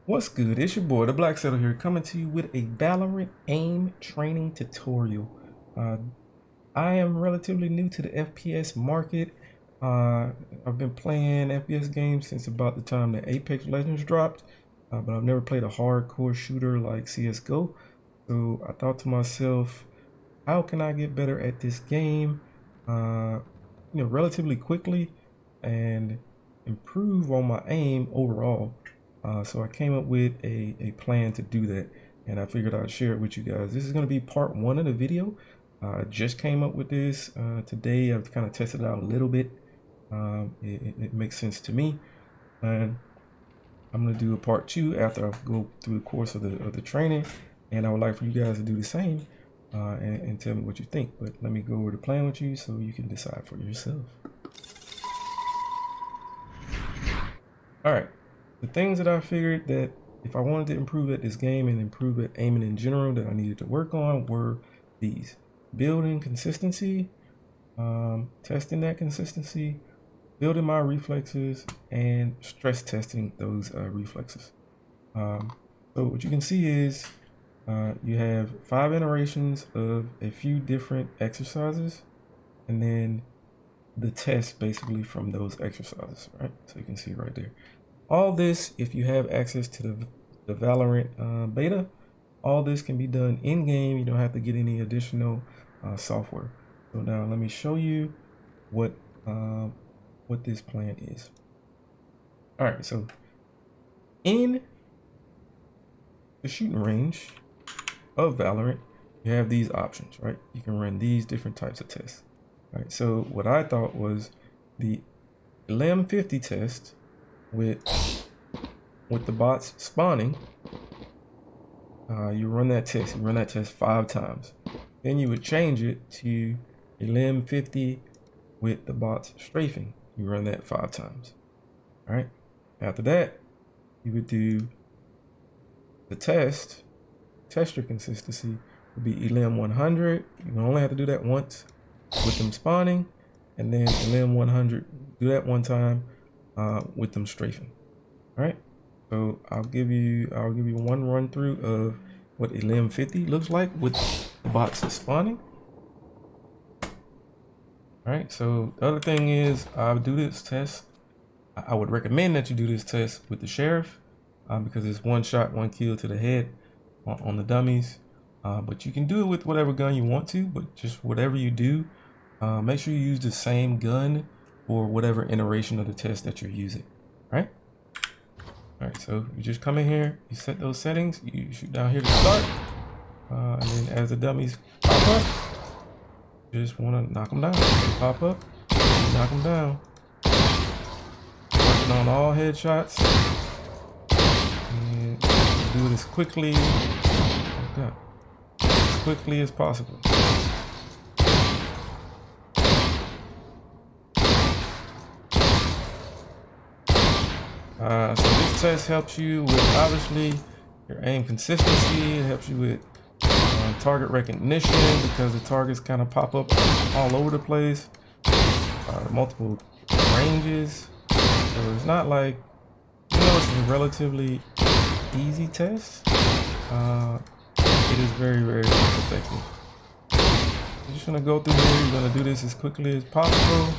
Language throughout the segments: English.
What's good? It's your boy, the Black Settle here, coming to you with a Valorant Aim Training tutorial. Uh, I am relatively new to the FPS market. I've been playing FPS games since about the time that Apex Legends dropped, but I've never played a hardcore shooter like CSGO. So I thought to myself, how can I get better at this game, uh, relatively quickly and improve on my aim overall? So I came up with a plan to do that, and I figured I'd share it with you guys. This is going to be part one of the video. I just came up with this today. I've kind of tested it out a little bit. It makes sense to me, and I'm going to do a part two after I go through the course of the training, and I would like for you guys to do the same and tell me what you think. But let me go over the plan with you so you can decide for yourself. All right, the things that I figured that if I wanted to improve at this game and improve at aiming in general that I needed to work on were these: building consistency, testing that consistency, building my reflexes, and stress testing those reflexes. So what you can see is you have 5 iterations of a few different exercises, and then the test basically from those exercises, right? So you can see right there. All this, if you have access to the Valorant beta, all this can be done in game. You don't have to get any additional software. So now let me show you what this plan is. All right, so in the shooting range of Valorant, you have these options, right? You can run these different types of tests. All right, so what I thought was the LM 50 test with the bots spawning. You run that test. You run that test 5 times. Then you would change it to LM 50 with the bots strafing. You run that 5 times. All right. After that, you would do the test your consistency would be LM 100. You only have to do that once with them spawning, and then LM 100, do that one time with them strafing. All right. So I'll give you one run through of what LM 50 looks like with the bots spawning. All right. So the other thing is I'll do this test. I would recommend that you do this test with the sheriff because it's 1 shot, 1 kill to the head on the dummies. But you can do it with whatever gun you want to, but just whatever you do, make sure you use the same gun for whatever iteration of the test that you're using, right? All right, so you just come in here, you set those settings, you shoot down here to start, and then as the dummies pop up, you just want to knock them down. They pop up, knock them down. Working on all headshots, and do it as quickly like that. As quickly as possible. So this test helps you with obviously your aim consistency. It helps you with target recognition because the targets kind of pop up all over the place, multiple ranges. So it's not like, it's a relatively easy test. It is very, very effective. You're just gonna go through here. You're gonna do this as quickly as possible.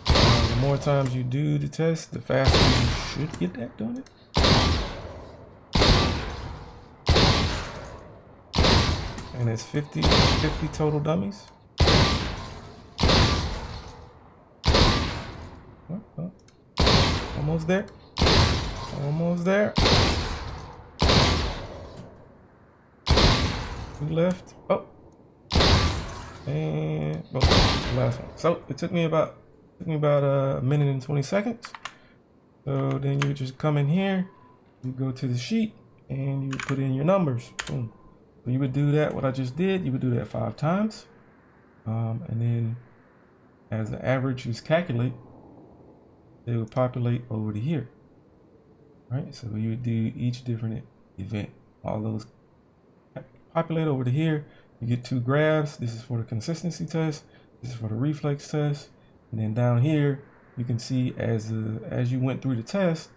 The more times you do the test, the faster you should get that done. And it's 50 total dummies. Oh. Almost there. Almost there. 2 left. Oh. And the last one. So it took me about a minute and 20 seconds. So then you just come in here, you go to the sheet, and you put in your numbers. Boom. So you would do that, what I just did, you would do that 5 times. And then as the averages calculate, they would populate over to here. Right? So you would do each different event. All those populate over to here. You get 2 grabs. This is for the consistency test. This is for the reflex test. And then down here, you can see as you went through the test,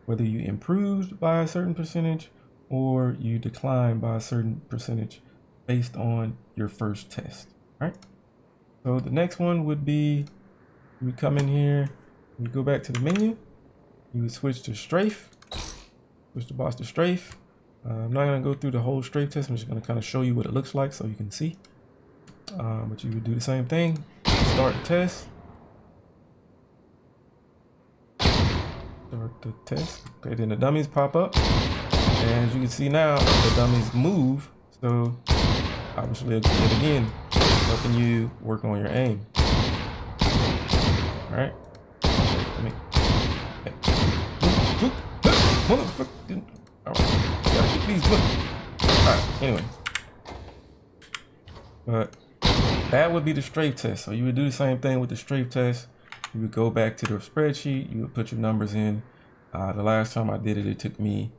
whether you improved by a certain percentage or you declined by a certain percentage based on your first test, right? So the next one would be, you would come in here, you go back to the menu, you would switch to strafe, switch the boss to strafe. I'm not gonna go through the whole strafe test, I'm just gonna kind of show you what it looks like so you can see. But you would do the same thing, start the test. Start the test. Okay, then the dummies pop up. And as you can see now, the dummies move. So obviously, again, helping you work on your aim. All right. Motherfucker. All right. Gotta get these. All right. Anyway. But that would be the strafe test. So you would do the same thing with the strafe test. You would go back to the spreadsheet. You would put your numbers in. The last time I did it, it took me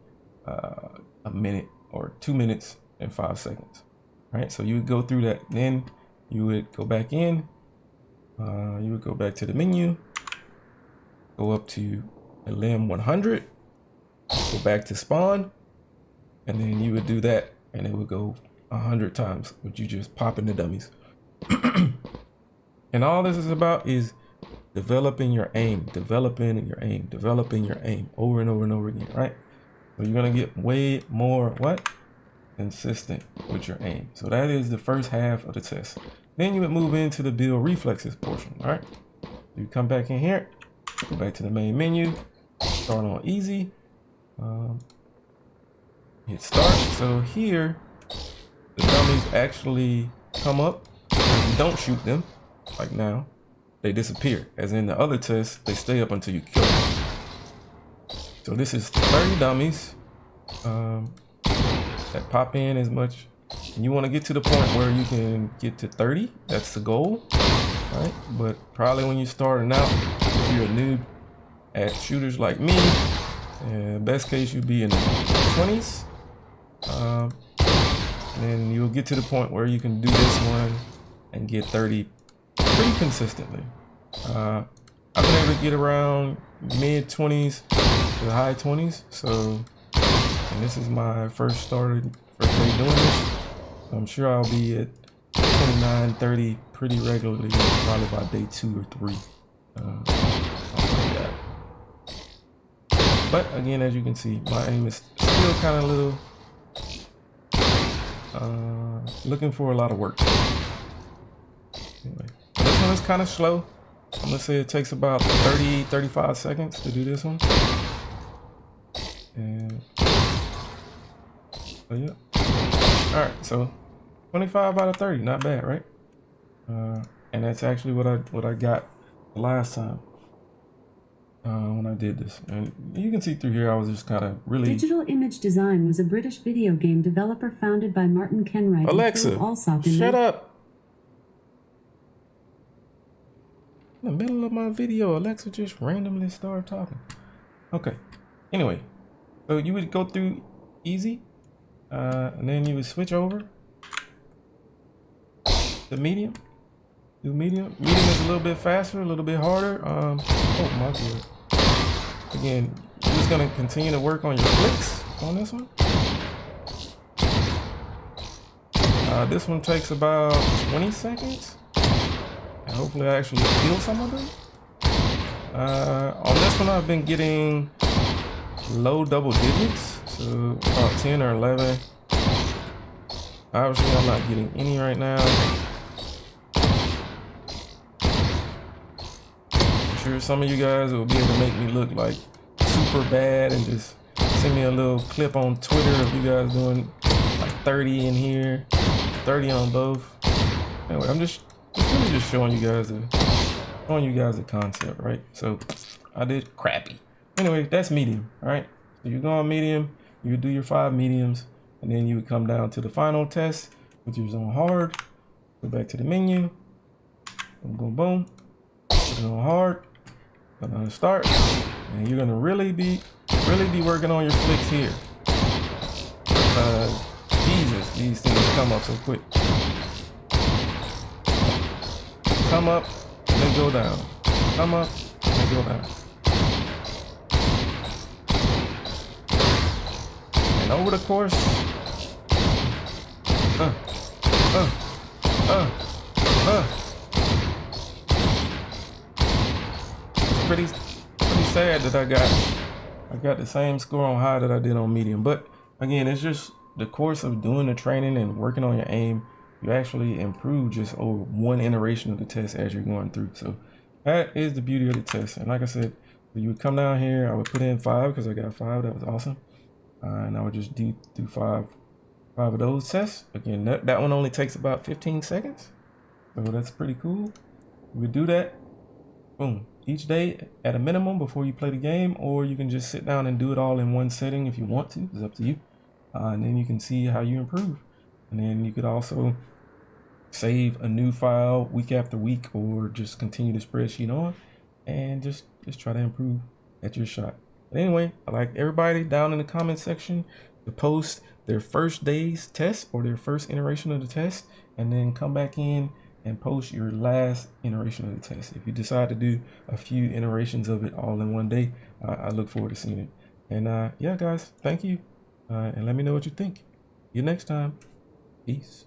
a minute or 2 minutes and 5 seconds. All right, so you would go through that. Then you would go back in. You would go back to the menu. Go up to LM 100. Go back to spawn. And then you would do that. And it would go 100 times. But you just popping the dummies. And all this is about is developing your aim, developing your aim, developing your aim over and over and over again, right? So you're gonna get way more consistent with your aim. So that is the first half of the test. Then you would move into the build reflexes portion, all right? You come back in here, go back to the main menu, start on easy, hit start. So here, the dummies actually come up. If you don't shoot them, like now, they disappear. As in the other tests, they stay up until you kill them. So this is 30 dummies that pop in as much. And you want to get to the point where you can get to 30. That's the goal, right? But probably when you're starting out, if you're a noob at shooters like me, best case you'd be in the 20s. And then you'll get to the point where you can do this one and get 30 pretty consistently. I've been able to get around mid 20s to high 20s. So, and this is my first day doing this. So I'm sure I'll be at 29, 30 pretty regularly, probably by day 2 or 3. Something like that. But again, as you can see, my aim is still kind of little, looking for a lot of work. Anyway, this one is kind of slow. I'm gonna say it takes about 35 seconds to do this one. And so yeah. All right, so 25 out of 30, not bad, right? And that's actually what I got the last time when I did this. And you can see through here, I was just kind of really. Digital Image Design was a British video game developer founded by Martin Kenwright. Alexa, and Phil Alsop in shut up. In the middle of my video, Alexa just randomly started talking. Okay. Anyway, so you would go through easy, and then you would switch over to medium. Do medium. Medium is a little bit faster, a little bit harder. Oh my god. Again, you're just gonna continue to work on your flicks on this one. This one takes about 20 seconds. And hopefully I actually kill some of them. On this one I've been getting low double digits, so about 10 or 11. Obviously I'm not getting any right now. I'm sure some of you guys will be able to make me look like super bad and just send me a little clip on Twitter of you guys doing like 30 in here, 30 on both. Anyway, I'm just really just showing you guys the concept, right? So I did crappy. Anyway, that's medium, all right? So you go on medium, you would do your 5 mediums, and then you would come down to the final test, which is on hard. Go back to the menu, boom, boom, boom. Put it on hard, go down to start, and you're gonna really be working on your flicks here. Jesus, these things come up so quick. Come up, and then go down. Come up, and then go down. And over the course, uh, uh, uh, uh, pretty sad that I got the same score on high that I did on medium. But again, it's just the course of doing the training and working on your aim. You actually improve just over one iteration of the test as you're going through. So that is the beauty of the test. And like I said, you would come down here, I would put in 5 because I got 5. That was awesome. And I would just do 5 of those tests. Again, that one only takes about 15 seconds. So that's pretty cool. We would do that, boom, each day at a minimum before you play the game, or you can just sit down and do it all in one setting if you want to. It's up to you. And then you can see how you improve. And then you could also save a new file week after week, or just continue the spreadsheet on and just try to improve at your shot. But anyway, I like everybody down in the comment section to post their first day's test or their first iteration of the test, and then come back in and post your last iteration of the test. If you decide to do a few iterations of it all in one day, I look forward to seeing it. And yeah, guys, thank you. And let me know what you think. See you next time. Peace.